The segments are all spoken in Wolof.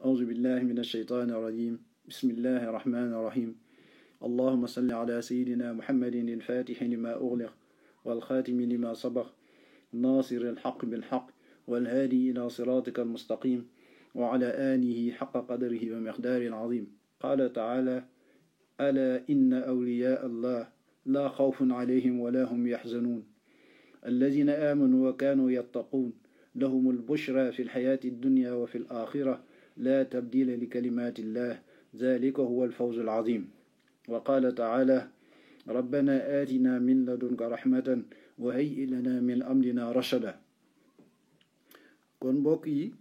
أعوذ بالله من الشيطان الرجيم. بسم الله الرحمن الرحيم. اللهم صل على سيدنا محمد الفاتح لما أغلق والخاتم لما سبق ناصر الحق بالحق والهادي إلى صراطك المستقيم وعلى آله حق قدره ومقدار العظيم. قال تعالى: ألا إن أولياء الله لا خوف عليهم ولا هم يحزنون الذين آمنوا وكانوا يتقون لهم البشرى في الحياة الدنيا وفي الآخرة لا تبديل لكلمات الله ذلك هو الفوز العظيم. وقال تعالى: ربنا آتنا من لدنك رحمة وهيئ لنا من أمرنا رشدا. kon mbokk yi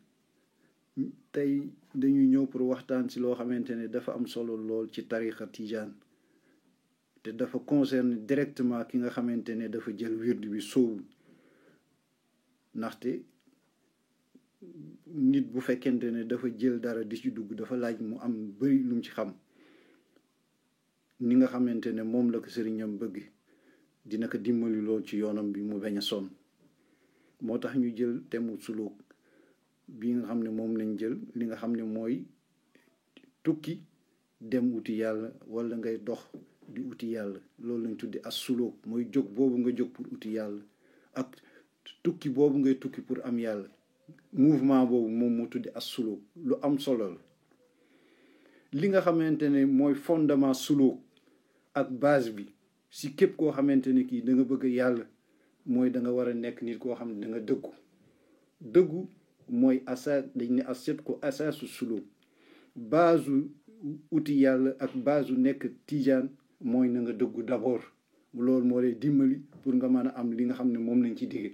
tey dañuy ñëw pour waxtaan ci loo xamante ne dafa am solo lool ci tarixa tijaan te dafa concerne directement ki nga xamante ne dafa jël wird bi sóobu ndaxte nit bu fekkente ne dafa jël dara di ci dugg dafa laaj mu am bari lu mu ci xam ni nga xamante ne moom la ko sëriñam bëgg dina ko dimbali lool ci yoonam bi mu bañ a sonn moo tax ñu jël temu suluk bi nga xam ne moom lañ jël li nga xam ne mooy tukki dem uti yàlla wala ngay dox di uti yàlla loolu lañ tuddi as suluk mooy jóg boobu nga jóg pour uti yàlla ak tukki boobu ngay tukki pour am yàlla mouvement boobu moom moo tuddi as suluk lu am solo la. li nga xamante ne mooy fondement suluk ak base bi si képp koo xamante ne kii da nga bëgg yàlla mooy da nga war a nekk nit koo xam ne da nga dëggu mooy asaas dañ ne as-sidqu asaasu suluk base uti yàlla ak base nekk tijaan mooy na nga dëggu d'abord loolu moo lay dimbali pour nga mën a am li nga xam ne moom lañ ci digge.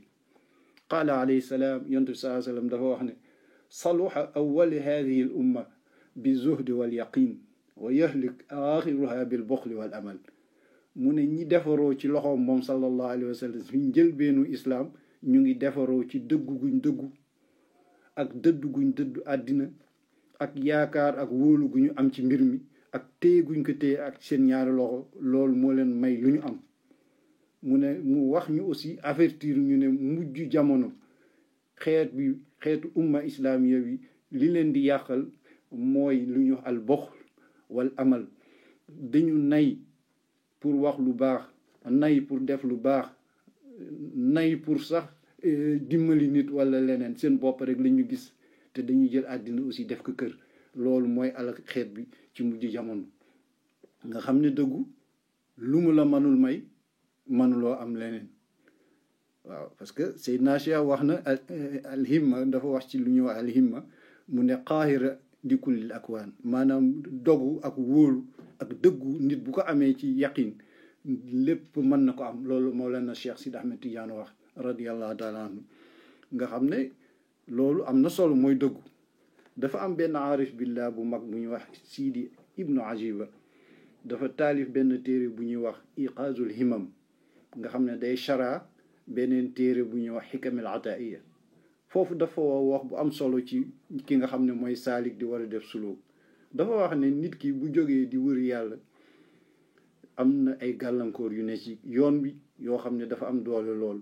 qaala alayhi salaam yonent bi sallallahu alayhi wasallam dafa wax ne saluha awwali hadihi al umma bi zuhdi wal yaqin wa yahlik axiruha bil buxli wal amal. mu ne ñi defaroo ci loxoom moom sallallahu alayhi wa sallam fi njëlbeenu islaam ñu ngi defaroo ci dëggu guñ dëggu ak dëddu guñ dëddu àddina ak yaakaar ak wóolu gu ñu am ci mbir mi ak téye guñ ko téye ak seen ñaari loxo loolu moo leen may lu ñu am. mu ne mu wax ñu aussi avertir ñu ne mujj jamono xeetu umma islamiya bi li leen di yàqal mooy lu ñu al buxl wal amal dañu nay pour wax lu baax nay pour def lu baax nay pour sax dimbali nit wala leneen seen bopp rek la ñu gis te dañuy jël àddina aussi def ko kër. loolu mooy alak xeet bi ci mujj jamono nga xam ne dëggu lu mu la mënul may mënuloo am leneen. waaw parce que Seydina Cheikh wax na alhimma dafa wax ci lu ñuy wax alhimma mu ne qaahira di kullil akwaan maanaam dogu ak wóolu ak dëggu nit bu ko amee ci yaqin lépp mën na ko am. loolu Mawlana Cheikh Sidi Ahmed Tidiane wax radiyallahu taala anhu nga xam ne loolu am na solo mooy dëggu. dafa am benn aarif billah bu mag bu ñuy wax Sidi Ibnu Ajiba dafa taalif benn téere bu ñuy wax iqaazul himam nga xam ne day chara beneen téere bu ñuy wax xikamil ataiya. foofu dafa wax bu am solo ci ki nga xam ne mooy saalik di war a def suluk. dafa wax ne nit ki bu jógee di wër yàlla am na ay gàllankoor yu ne ci yoon bi yoo xam ne dafa am doole lool.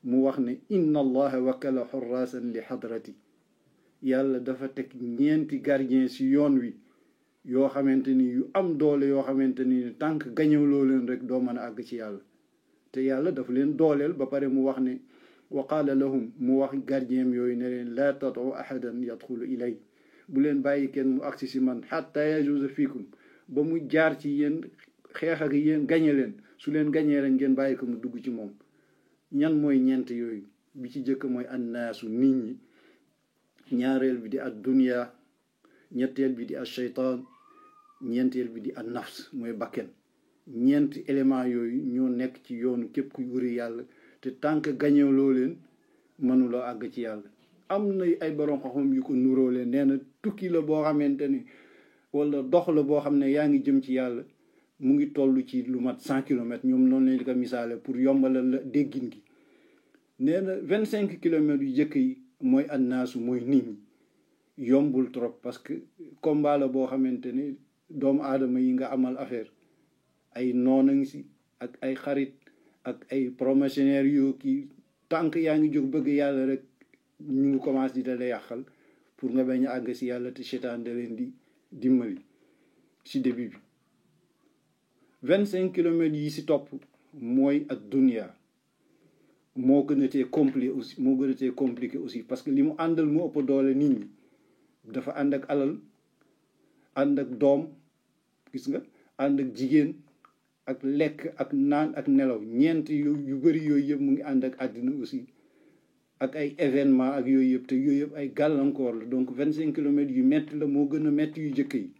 mu wax ne inna allaha wakala xurrasan li xadrati yàlla dafa teg ñeenti gardien ci yoon wi yoo xamante ni yu am doole yoo xamante ni tànk gañewloo leen rek doo mën a àgg ci yàlla te yàlla dafa leen dooleel ba pare mu wax ne wa qaala lahum mu wax gardien yooyu ne leen laa tad'u ahadan yadxulu ilay bu leen bàyyi kenn mu agsi si man xatta yajuuza fiikum ba mu jaar ci yéen xeex ak yéen gañe leen su leen gañee leen ngeen bàyyi ko mu dugg ci moom. ñan mooy ñeent yooyu bi ci jëkk mooy annaasu nit ñi, ñaareel bi di ad dunya, ñetteel bi di ad shaytaan, ñeenteel bi di ad nafs mooy bakken. ñeenti élément yooyu ñoo nekk ci yoonu képp kuy wëri yàlla te tànk gañewloo leen mënuloo àgg ci yàlla. am na ay borom xam-xam yu ko nuróo leen nee na tukki la boo xamante ni wala dox la boo xam ne yaa ngi jëm ci yàlla mu ngi toll ci lu mat 100 kilomètres ñoom noonu lañ ko misaale pour yombalal la déggin gi. nee na 25 kilomètres yu jëkk yi mooy annaasu mooy nit ñi yombul trop parce que combat la boo xamante ni doomu aadama yi nga amal affaire ay noon a ngi si ak ay xarit ak ay promotionnaires yoo kii tànk yaa ngi jóg bëgg yàlla rek ñu ngi commencé di la yàqal pour nga bañ a àgg si yàlla te seytaan da leen di dimbali si début bi 25 kilomètres yi si topp mooy ak dunia moo gën a tee compliqué aussi parce que li mu àndal mu ëpp doole nit ñi dafa ànd ak alal ànd ak doom gis nga ànd ak jigéen ak lekk ak naan ak nelaw ñeent yu bëri yooyu yëpp mu ngi ànd ak àddina aussi ak ay événement ak yooyu yëpp te yooyu yëpp ay gàllankoor la donc 25 kilomètres yu metti la moo gën a metti yu jëkk yi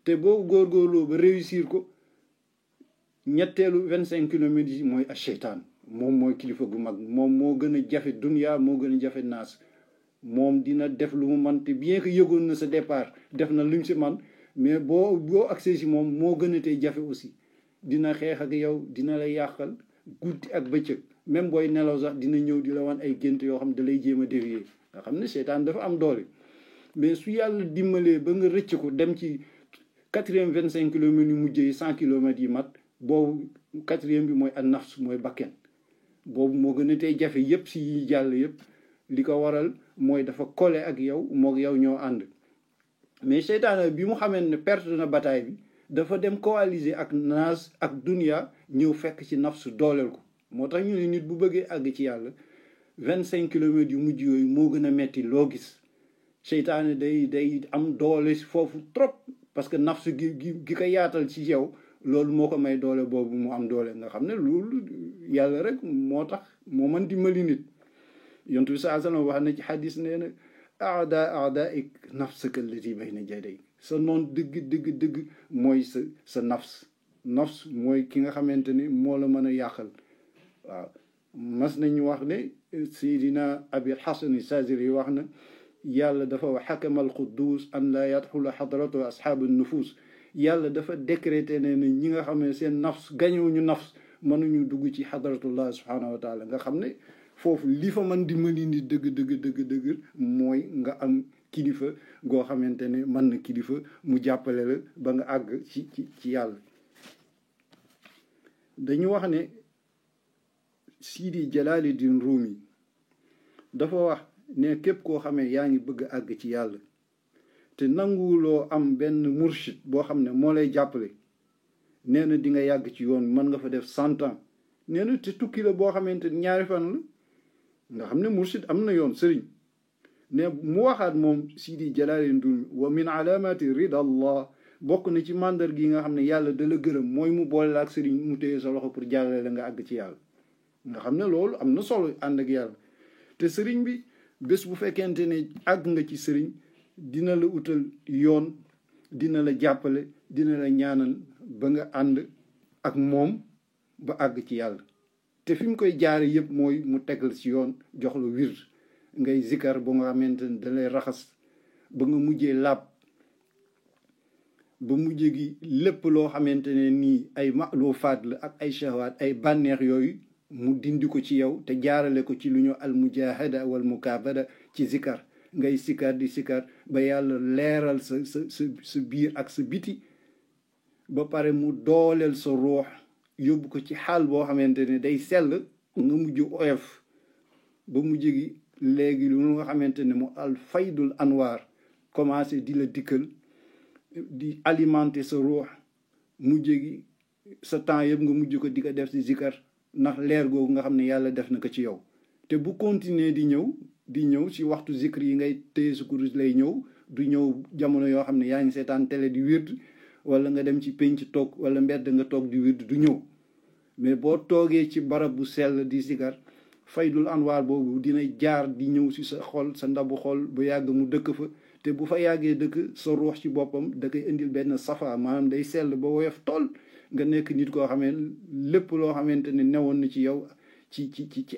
te boo góorgóorloo ba réussir ko ñetteelu 25 kilomètres yi mooy ak seytaan moom mooy kilifa gu mag moom moo gën a jafe dunya moo gën a jafe naas moom dina def lu mu man te bien que yëgoon na sa départ def na lu mu si man mais boo accès si moom moo gën a tey jafe aussi dina xeex ak yow dina la yàqal guddi ak bëccëg même booy nelaw sax dina ñëw di la wan ay gént yoo xam da lay jéem a dévier nga xam ne seytaan dafa am doole mais su yàlla dimbalee ba nga rëcc ko dem ci 25 kilomètres yu mujj yi 100 kilomètres yi mat boobu 4e bi mooy an nafs mooy bakken boobu moo gën a tey jafe yëpp si yi jàll yëpp li ko waral mooy dafa collé ak yow moog yow ñoo ànd mais seytaane bi mu xamee ne perte na bataille bi dafa dem coaliser ak naas ak dunia ñëw fekk ci nafs dooleel ko moo tax ñu ne nit bu bëggee àgg ci yàlla 25 kilomètres yu mujj yooyu moo gën a metti loo gis seytaane day am doole foofu trop parce que nafs gi ko yaatal ci yow loolu moo ko may doole boobu mu am doole nga xam ne loolu yàlla rek moo tax moo mën dimbali nit yontu bi saa sallam wax na ci xadis nee na aadaik nafsaka allati bayna jaday sa noon dëgg mooy sa nafs mooy ki nga xamante ni moo la mën a yàqal waaw mas nañu wax ne Seydina Abil Hasan Sazili wax na yàlla dafa wax xakama alquddus an la yadxula xadratu ashaabu nufus yàlla dafa décrété ne ñi nga xam ne seen nafs gañewuñu nafs mënuñu dugg ci xadratullah subhanahu wa taala nga xam ne foofu li fa mën dimbali nit dëgg mooy nga am kilifa goo xamante ne mën na kilifa mu jàppale la ba nga àgg ci yàlla dañu wax ne Sidi Jalaaluddin Rumi dafa wax ne képp koo xamee yaa ngi bëgg àgg ci yàlla te nanguwuloo am benn murshid boo xam ne moo lay jàppale nee na di nga yàgg ci yoon mën nga fa def 100 ans nee na te tukki la boo xamante ni ñaari fan la nga xam ne murshid am na yoon sëriñ ne mu waxaat moom Sidi Jalaaluddin Rumi wa min alaamati rida allah bokk na ci màndar gi nga xam ne yàlla da la gërëm mooy mu boole la ak sëriñ mu téye sa loxo pour jàllale la nga àgg ci yàlla nga xam ne loolu am na solo ànd ak yàlla te sëriñ bi bés bu fekkente ne àgg nga ci sëriñ dina la utal yoon dina la jàppale dina la ñaanal ba nga ànd ak moom ba àgg ci yàlla te fi mu koy jaare yëpp mooy mu tegal ci yoon jox la wird ngay zikar ba nga xamante ne da lay raxas ba nga mujjee làpp ba mujjee gi lépp loo xamante ne nii ay maalufaat la ak ay shahawaat ay bànneex yooyu mu dindi ko ci yow te jaarale ko ci lu ñu al mujahada wal mukaabada ci zikar ngay sikar di sikar ba yàlla leeral sa biir ak sa biti ba pare mu dooleel sa ruux yóbbu ko ci xaal boo xamante ne day sell nga mujj oyof ba mujj gi léegi lu nga xamante ne mu al faydul anwaar commencé di la dikkal di alimenter sa ruux mujj gi sa temps yëpp nga mujj ko di ko def ci zikar ndax leer googu nga xam ne yàlla def na ko ci yow te bu continuer di ñëw ci waxtu zikr yi ngay téye sa kurus lay ñëw du ñëw jamono yoo xam ne yaa ngi seetaan télé di wird wala nga dem ci penc toog wala mbedd nga toog di wird du ñëw mais boo toogee ci barab bu sell di zikar faydul anwaar boobu dina jaar di ñëw ci sa xol sa ndabu xol bu yàgg mu dëkk fa te bu fa yàggee dëkk sa ruux ci boppam da koy indil benn safa maanaam day sell ba woyof tool nga nekk nit koo xamee lépp loo xamante ne newoon na ci yow ci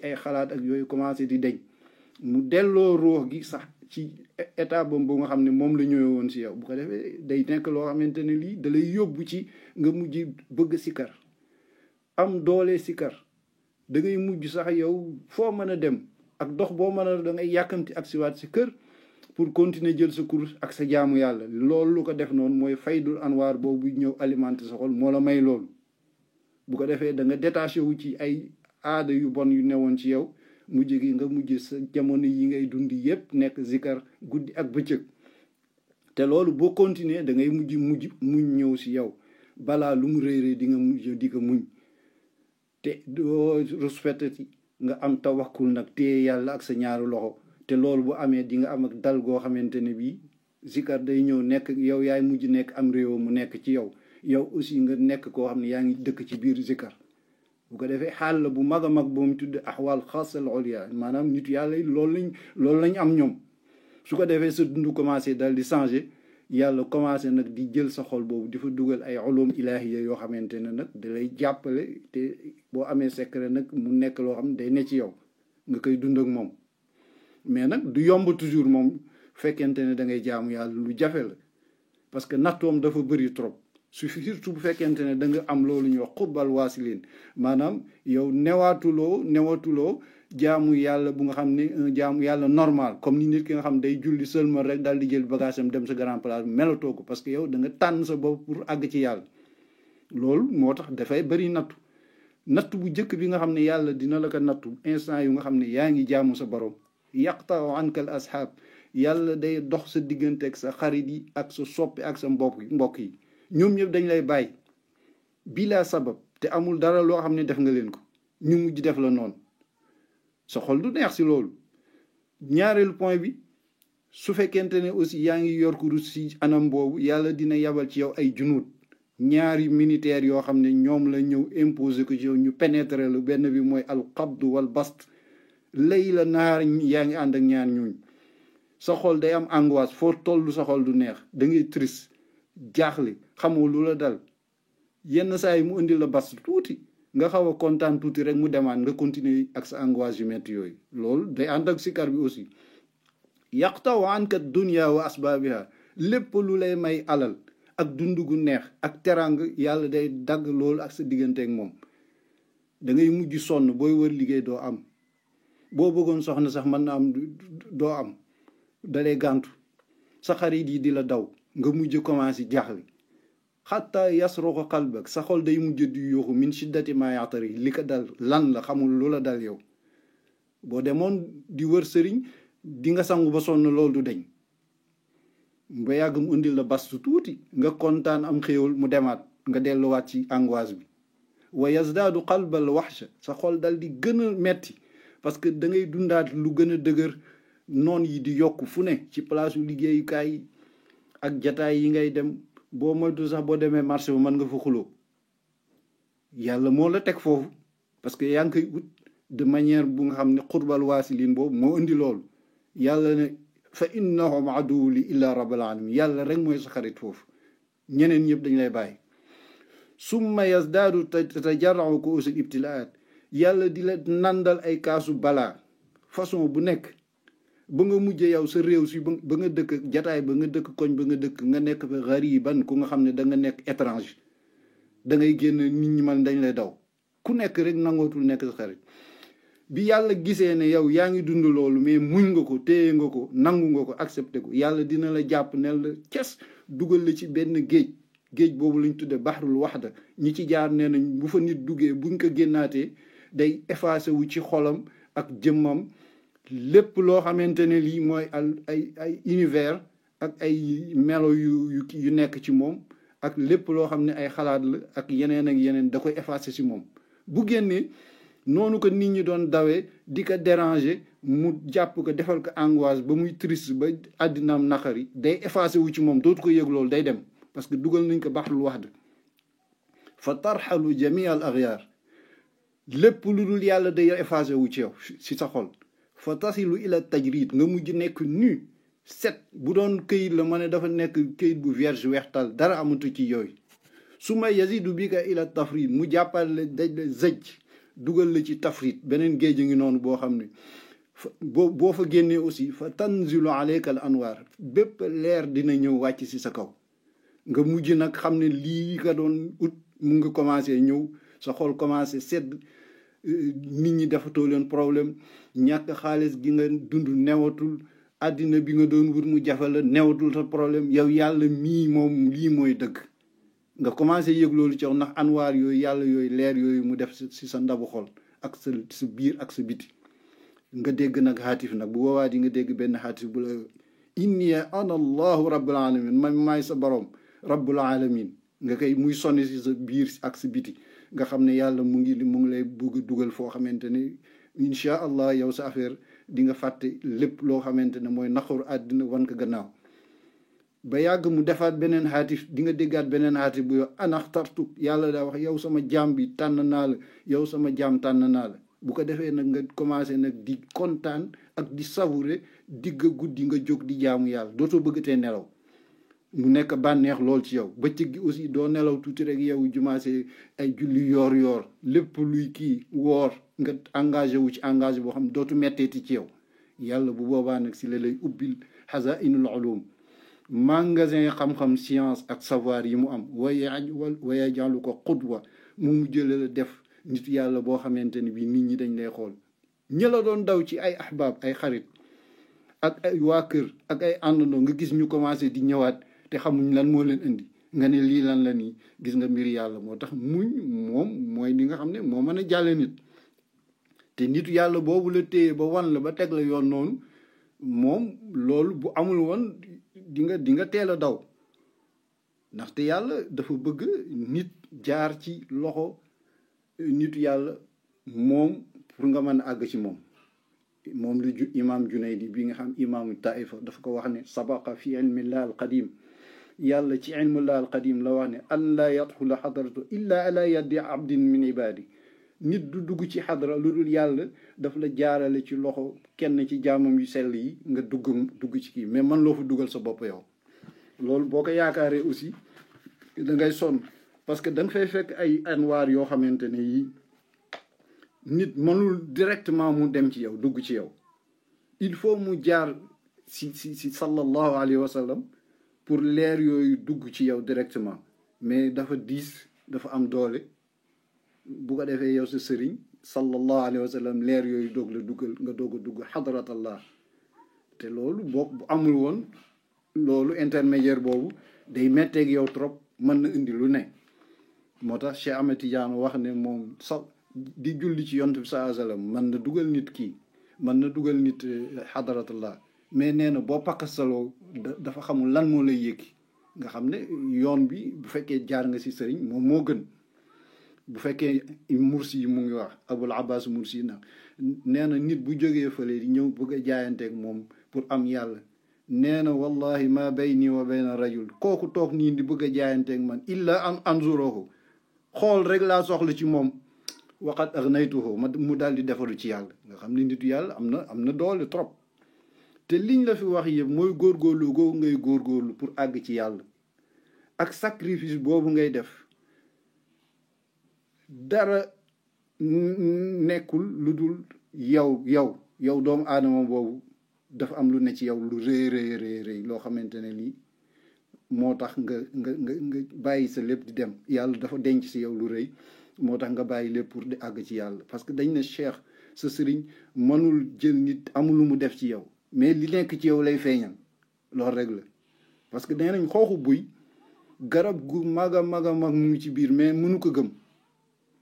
ay xalaat ak yooyu commencé di deñ mu delloo ruux gi sax ci état boobu bu nga xam ne moom la ñëwee woon si yow bu ko defee day nekk loo xamante ne lii da lay yóbbu ci nga mujj bëgg sikar am doole sikar da ngay mujj sax yow foo mën a dem ak dox boo mën a da ngay yàkkamti ak siwaat si kër pour continuer jël sa course ak sa jaamu yàlla loolu lu ko def noonu mooy faydul anwaar boobu ñëw alimenter sa xol moo la may loolu bu ko defee da nga détaché wu ci ay aada yu bon yu newoon ci yow mujj gi nga mujj sa jamono yi ngay dund yépp nekk zikar guddi ak bëccëg te loolu boo continuer da ngay mujj muñ ñëw si yow balaa lu mu réy di nga mujj di ko muñ te doo respecté nga am tawakkul nag téye yàlla ak sa ñaari loxo te loolu bu amee di nga am ak dal goo xamante ne bii zikar day ñëw nekk yow yaay mujj nekk am réew mu nekk ci yow aussi nga nekk koo xam ne yaa ngi dëkk ci biir zikar bu ko defee xaal la bu mag a mag boomu tudd axwaal xaasal oliya maanaam nit yàlla yi loolu lañ am ñoom su ko defee sa dund commencé dal di changé yàlla commencé nag di jël sa xol boobu di fa dugal ay ulum ilahiya yoo xamante ne nag da lay jàppale te boo amee secret nag mu nekk loo xam ne day ne ci yow nga koy dund ak moom mais nag du yomb toujours moom fekkente ne da ngay jaamu yàlla lu jafe la parce que nattoom dafa bëri trop surtout bu fekkente ne da nga am loolu ñuy wax xubbal waasilin maanaam yow newatuloo jaamu yàlla bu nga xam ne jaamu yàlla normal comme ni nit ki nga xam day julli seulement rek daal di jël bagage am dem sa grand place melatoo ko parce que yow da nga tànn sa bopp pour àgg ci yàlla loolu moo tax dafay bëri nattu bu njëkk bi nga xam ne yàlla dina la ko nattu instant yu nga xam ne yaa ngi jaamu sa borom yaqta'u anka al ashaab yàlla day dox sa diggante ak sa xarit yi ak sa soppi ak sa mbokk yi ñoom ñëpp dañ lay bàyyi bila sabab te amul dara loo xam ne def nga leen ko ñu mujj def la noonu sa xol du neex si loolu ñaareelu point bi su fekkente ne aussi yaa ngi yor kurus si anam boobu yàlla dina yabal ci yow ay junuut ñaari militaires yoo xam ne ñoom la ñëw imposer ko ci yow ñu pénétrer lu benn bi mooy al qabd wal bast lay la naar yaa ngi ànd ak ñaar ñooñu sa xol day am angoisse foo toll sa xol du neex da ngay triste jaaxle xamoo lu la dal yenn saa yi mu indi la bast tuuti nga xaw a kontaan tuuti rek mu demaat nga continuer ak sa angoisse yu métti yooyu loolu day ànd ak sikar bi aussi yaqtaw anka dunya wa asbaabiha lépp lu lay may alal ak dund gu neex ak terang yàlla day dagg loolu ak sa digganteeg moom da ngay mujj sonn booy wër liggéey doo am boo bëggoon soxna sax mën na am doo am dalee gàntu sa xarit yi di la daw nga mujj commencé jaaxle xatta yasruqu qalbak sa xol day mujj di yuuxu min shiddati ma yatari li ko dal lan la xamul lu la dal yow boo demoon di wër sëriñ di nga sangu ba sonn loolu du deñ ba yàgg mu indil la bastu tuuti nga kontaan am xéewal mu demaat nga delluwaat ci angoisse bi wa yazdaadu qalbal waxsha sa xol dal di gën a metti parce que da ngay dundaat lu gën a dëgër noon yi di yokk fu ne ci place u liggéeyukaay yi ak jataay yi ngay dem boo moytu sax boo demee marché bu mën nga fa xuloo yàlla moo la teg foofu parce que yaa ngi koy ut de manière bu nga xam ne xurbal waasilin boobu moo indi loolu yàlla ne fa innahum aduw li illa rabbil alamin yàlla rek mooy sa xarit foofu ñeneen ñëpp dañ lay bàyyi summa yazdaadu tajarrau ko usul ibtilaat yàlla di la nandal ay kaasu balaa façon bu nekk ba nga mujjee yow sa réew si ba nga dëkk jataay ba nga dëkk koñ ba nga dëkk nga nekk fa gariban ku nga xam ne da nga nekk étranger da ngay génn nit ñi man dañ lay daw ku nekk rek nangootul nekk sa xarit bi yàlla gisee ne yow yaa ngi dund loolu mais muñ nga ko téye nga ko nangu nga ko accepté ko yàlla dina la jàpp ne la ces dugal la ci benn géej boobu lañ tudde bahrul waxda ñi ci jaar nee nañ bu fa nit duggee buñ ko génnaatee day effacé wu ci xolam ak jëmmam lépp loo xamante ne lii mooy ay univers ak ay melo yu nekk ci moom ak lépp loo xam ne ay xalaat la ak yeneen da koy effacé ci moom bu génnee noonu ko nit ñi doon dawee di ko déranger mu jàpp ko defal ko angoisse ba muy triste ba àddinaam naqari day effacé wu ci moom dootu ko yëg loolu day dem parce que dugal nañ ko baxrul waxda fa tarxalu jami al axyaar lépp lu dul yàlla day effacé wu ci yow ci sa xol fa tasilu ila tajrid nga mujj nekk nu set bu doon këyit la ma ne dafa nekk këyit bu vierge weextal dara amatu ci yooyu su ma yazidu bi ka ila tafrid mu jàppal la daj la zëj dugal la ci tafrid beneen géej a ngi noonu boo xam ne boo fa génnee aussi fa tanzilu alayka al anwaar bépp leer dina ñëw wàcc ci sa kaw nga mujj nag xam ne lii nga doon ut mu nga commencé ñëw sa xol commencé sedd nit ñi dafatoo leen problème ñàkk xaalis gi nga dund newatul àddina bi nga doon wut mu jafe la newatul sa problème yow yàlla mii moom lii mooy dëgg nga commencé yëg loolu ci yow ndax anwaar yooyu yàlla yooyu leer yooyu mu def ci sa ndabu xol ak sa biir ak sa biti nga dégg nag xaatif nag bu boobaa di nga dégg benn xaatif bu la inni ana allahu rabbul alamin man maay sa borom rabbul alamin nga koy muy sonni si sa biir ak si biti nga xam ne yàlla mu ngi lay bugg dugal foo xamante ne incha allah yow sa affaire di nga fàtte lépp loo xamante ne mooy naxaru àddina wan ko gannaaw ba yàgg mu defaat beneen xaatif di nga déggaat beneen xaatif bu yow anaxtartu yàlla daa wax yow sama jaam bi tànn naa la yow sama jaam tànn naa la bu ko defee nag nga commencé nag di kontaan ak di savourer digg guddi nga jóg di jaamu yàlla dootoo bëggatee nelaw mu nekk bànneex lool ci yow bëccëg gi aussi doo nelaw tuuti rek yow jumaase ay julli yoor lépp luy kii woor nga engagé wu ci engagé boo xam ne dootu metteeti ci yow yàlla bu boobaa nag si la lay ubbil xazainul ulum magasin xam-xam science ak savoir yi mu am waya jàllu ko xudwa mu jële la def nit yàlla boo xamante ne bii nit ñi dañ lay xool ñi la doon daw ci ay ahbaab ay xarit ak ay waa kër ak ay àndandoo nga gis ñu commencé di ñëwaat te xamuñ lan moo leen indi nga ne lii lan la nii gis nga mbir yàlla moo tax muñ moom mooy li nga xam ne moo mën a jàlle nit te nitu yàlla boobu la téye ba wan la ba teg la yoon noonu moom loolu bu amul woon di nga teel a daw ndaxte yàlla dafa bëgg nit jaar ci loxo nitu yàlla moom pour nga mën a àgg ci moom lu imam Junaydi bi nga xam imaamu Taifa dafa ko wax ne sabaqa fi ilmillah al qadim yàlla ci ilmullah al qadim la wax ne an laa yadxula xadratu illa ala yaddi abdin min ibadi nit du dugg ci xadra lu dul yàlla daf la jaarale ci loxo kenn ci jaamam yu sell yi nga dugg ci kii mais man loo fa dugal sa bopp yow loolu boo ko yaakaaree aussi da ngay sonn parce que da nga fay fekk ay anwaar yoo xamante ne yi nit mënul directement mu dem ci yow dugg ci yow il faut mu jaar si sallallahu alayhi wa sallam pour leer yooyu dugg ci yow directement mais dafa diis dafa am doole bu ko defee yow sa sëriñ sallallahu alayhi wa sallam leer yooyu doog la duggal nga doog a dugg xadratallah te loolu boo bu amul woon loolu intermédiaire boobu day metteeg yow trop mën na indi lu ne moo tax Cheikh Ahmed Tidiane wax ne moom sax di julli ci yonent bi sallallahu alayhi wa sallam mën na dugal nit kii mën na dugal nit xadratallah mais nee na boo pakkasaloo dafa xamul lan moo lay yëkki nga xam ne yoon bi bu fekkee jaar nga si sëriñ moom moo gën bu fekkee Mursi yi mu ngi wax Abul Abbas Mursi na nee na nit bu jógee fële di ñëw bëgg a jaayanteeg moom pour am yàlla nee na wallahi ma bayni wa bayna rajul kooku toog nii di bëgg a jaayanteeg man illa an anzuruhu xool rek laa soxla ci moom waqat aghnaytuhu mu daal di defaru ci yàlla nga xam ne nitu yàlla am na doole trop te liñ la fi wax yëpp mooy góorgóorlu googu ngay góorgóorlu pour àgg ci yàlla ak sacrifice boobu ngay def dara nekkul lu dul yow doomu aadama boobu dafa am lu ne ci yow lu rëy loo xamante ne lii moo tax nga bàyyi sa lépp di dem yàlla dafa denc si yow lu rëy moo tax nga bàyyi lépp pour di àgg ci yàlla parce que dañ ne cheikh sa sëriñ mënul jël nit amul lu mu def ci yow mais li nekk ci yow lay feeñal loolu rek la parce que nee nañ xooxu buy garab gu mag a mag mu ngi ci biir mais mënu ko gëm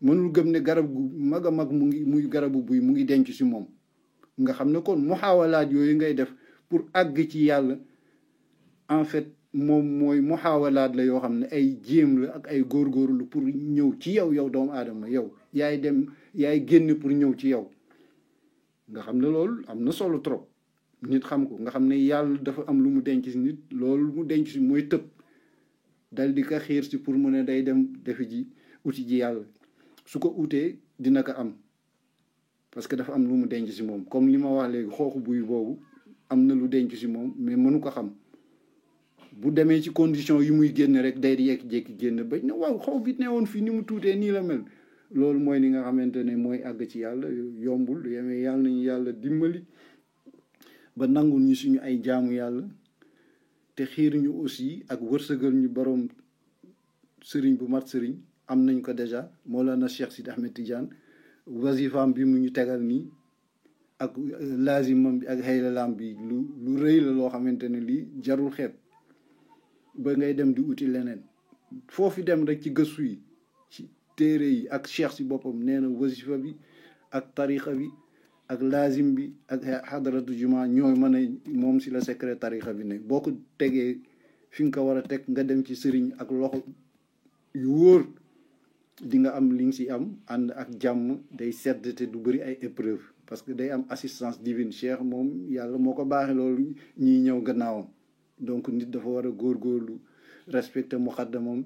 mënul gëm ne garab gu mag a mag muy garabu buy mu ngi denc si moom nga xam ne kon muxaawalaat yooyu ngay def pour àgg ci yàlla en fait moom mooy muxaawalaat la yoo xam ne ay jéem la ak ay góorgóorlu pour ñëw ci yow doomu aadama yow yaay génn pour ñëw ci yow nga xam ne loolu am na solo trop nit xam ko nga xam ne yàlla dafa am lu mu denc si nit loolu mu denc si mooy tëb dal di ko xiir si pour mu ne day dem defi ji uti ji yàlla su ko utee dina ko am parce que dafa am lu mu denc si moom comme li ma wax léegi xooxu buy boobu am na lu denc si moom mais mënu ko xam bu demee ci condition yi muy génn rek day di jékki-jékki génn bañ ne waaw xaw bi ne woon fii ni mu tuutee nii la mel loolu mooy li nga xamante ne mooy àgg ci yàlla yombul yemee yàlla nañu yàlla dimbali ba nangul ñu suñu ay jaamu yàlla te xiir ñu aussi ak wërsëgal ñu borom sëriñ bu mat sëriñ am nañ ko déjà Mawlana Cheikh Sidi Ahmed Tidiane wasifaam bi mu ñu tegal nii ak lazimam bi ak xaylalaam bi lu rëy la loo xamante ne lii jarul xeeb ba ngay dem di uti leneen foofu dem rek ci gëstu yi ci téere yi ak cheikh si boppam nee na wasifa bi ak tarixa bi ak laazim bi ak xadaratu juma ñooy mën a moom si la secret tarixa bi ne boo ko tegee fi nga ko war a teg nga dem ci sëriñ ak loxo yu wóor di nga am li nga si am ànd ak jàmm day sedd te du bëri ay épreuve parce que day am assistance divine cheikh moom yàlla moo ko baaxee loolu ñiy ñëw gannaawam donc nit dafa war a góorgóorlu respecté muqaddamam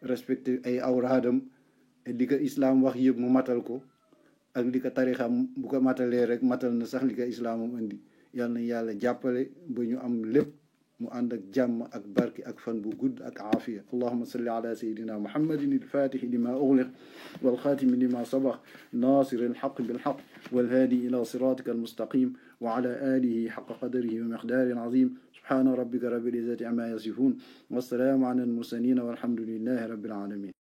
respecté ay awraadam li ko islaam wax yëpp mu matal ko ak li ko tarixam bu ko matalee rek matal na sax li ko islaamam indi yal na yàlla jàppale ba ñu am lépp mu ànd ak jàmm ak barki ak fan bu gudd ak aafiya allahuma salli ala sayidina muhammadin alfatixi lima ugliq walxaatimi lima sabax nasir alxaq bilxaq walhaadi ila siratika almustaqim wa ala alihi xaqa qadarihi wa miqdaari azim subhana rabbika rabbil izzati amma yasifun wassalaamu ala almursalin walhamdulillahi rabbil alamin